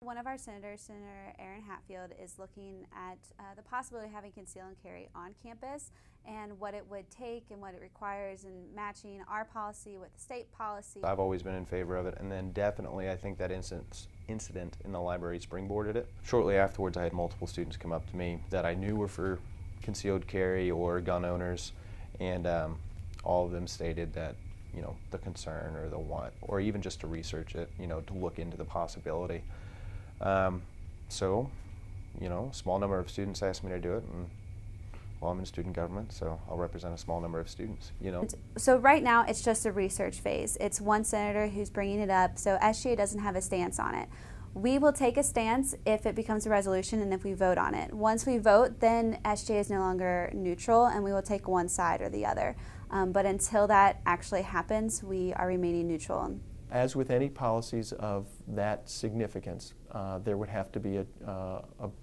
One of our senators, Senator Aaron Hatfield, is looking at the possibility of having conceal and carry on campus and what it would take and what it requires and matching our policy with the state policy. I've always been in favor of it, and then definitely I think that incident in the library springboarded it. Shortly afterwards I had multiple students come up to me that I knew were for concealed carry or gun owners, and all of them stated that, you know, the concern or the want, or even just to research it, you know, to look into the possibility. So, you know, a small number of students asked me to do it, and well, I'm in student government, so I'll represent a small number of students, you know. So right now it's just a research phase. It's one senator who's bringing it up, so SGA doesn't have a stance on it. We will take a stance if it becomes a resolution and if we vote on it. Once we vote, then SGA is no longer neutral and we will take one side or the other. But until that actually happens, we are remaining neutral. As with any policies of that significance, there would have to be a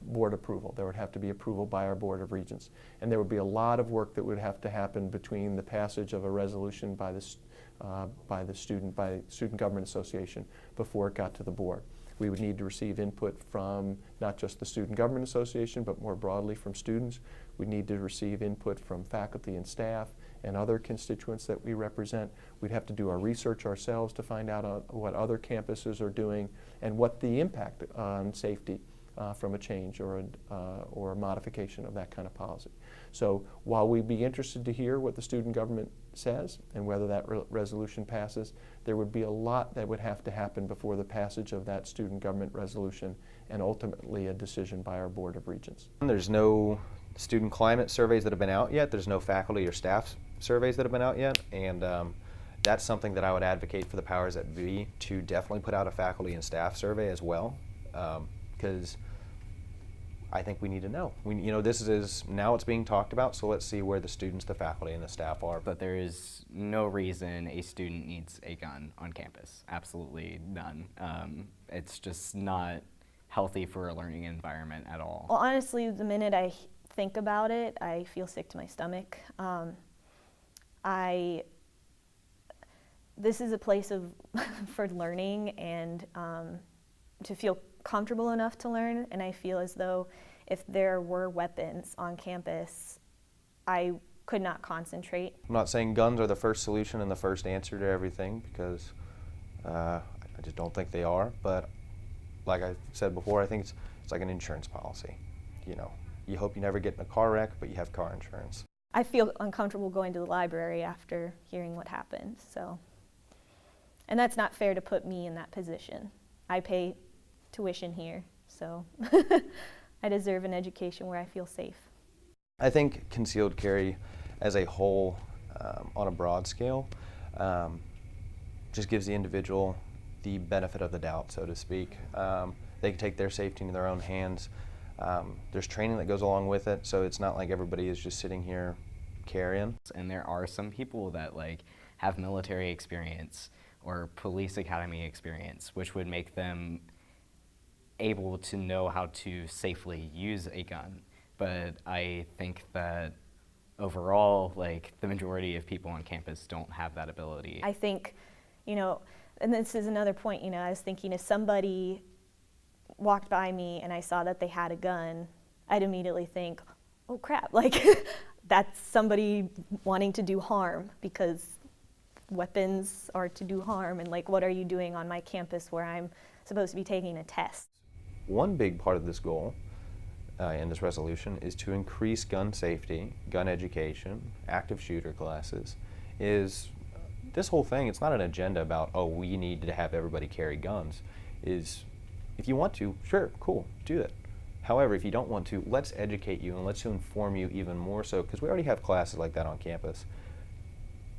board approval. There would have to be approval by our Board of Regents. And there would be a lot of work that would have to happen between the passage of a resolution by the Student Government Association before it got to the board. We would need to receive input from not just the Student Government Association, but more broadly from students. We'd need to receive input from faculty and staff and other constituents that we represent. We'd have to do our research ourselves to find out what other campuses are doing and what the impact on safety from a change or a modification of that kind of policy. So while we'd be interested to hear what the student government says and whether that resolution passes, there would be a lot that would have to happen before the passage of that student government resolution and ultimately a decision by our Board of Regents. There's no student climate surveys that have been out yet. There's no faculty or staff surveys that have been out yet, and that's something that I would advocate for the powers that be to definitely put out a faculty and staff survey as well, because I think we need to know. You know, this is now it's being talked about, so let's see where the students, the faculty, and the staff are. But there is no reason a student needs a gun on campus. Absolutely none. It's just not healthy for a learning environment at all. Well, honestly, the minute I think about it, I feel sick to my stomach. This is a place for learning and to feel comfortable enough to learn, and I feel as though if there were weapons on campus, I could not concentrate. I'm not saying guns are the first solution and the first answer to everything, because I just don't think they are, but like I said before, I think it's like an insurance policy. You know, you hope you never get in a car wreck, but you have car insurance. I feel uncomfortable going to the library after hearing what happened, so. And that's not fair to put me in that position. I pay tuition here, so I deserve an education where I feel safe. I think concealed carry as a whole, on a broad scale, just gives the individual the benefit of the doubt, so to speak. They can take their safety into their own hands. There's training that goes along with it, so it's not like everybody is just sitting here carrying. And there are some people that have military experience or police academy experience, which would make them able to know how to safely use a gun. But I think that overall, the majority of people on campus don't have that ability. I think, you know, and this is another point, you know, I was thinking if somebody walked by me and I saw that they had a gun, I'd immediately think, oh crap, that's somebody wanting to do harm, because weapons are to do harm, and what are you doing on my campus where I'm supposed to be taking a test? One big part of this goal in this resolution is to increase gun safety, gun education, active shooter classes. Is this whole thing, it's not an agenda about, oh, we need to have everybody carry guns. Is if you want to, sure, cool, do that. However, if you don't want to, let's educate you and let's inform you even more so, because we already have classes like that on campus.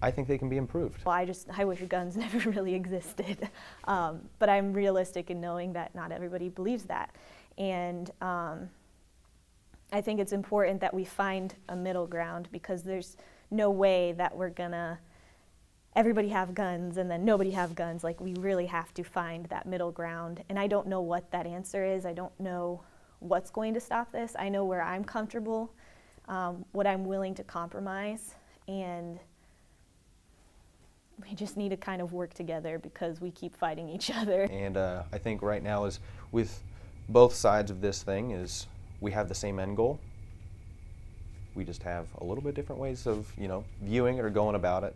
I think they can be improved. Well, I wish guns never really existed, but I'm realistic in knowing that not everybody believes that. And I think it's important that we find a middle ground, because there's no way that we're gonna everybody have guns and then nobody have guns. We really have to find that middle ground, and I don't know what that answer is. I don't know what's going to stop this. I know where I'm comfortable, what I'm willing to compromise, and we just need to kind of work together because we keep fighting each other. And I think right now is with both sides of this thing is we have the same end goal. We just have a little bit different ways of, viewing it or going about it.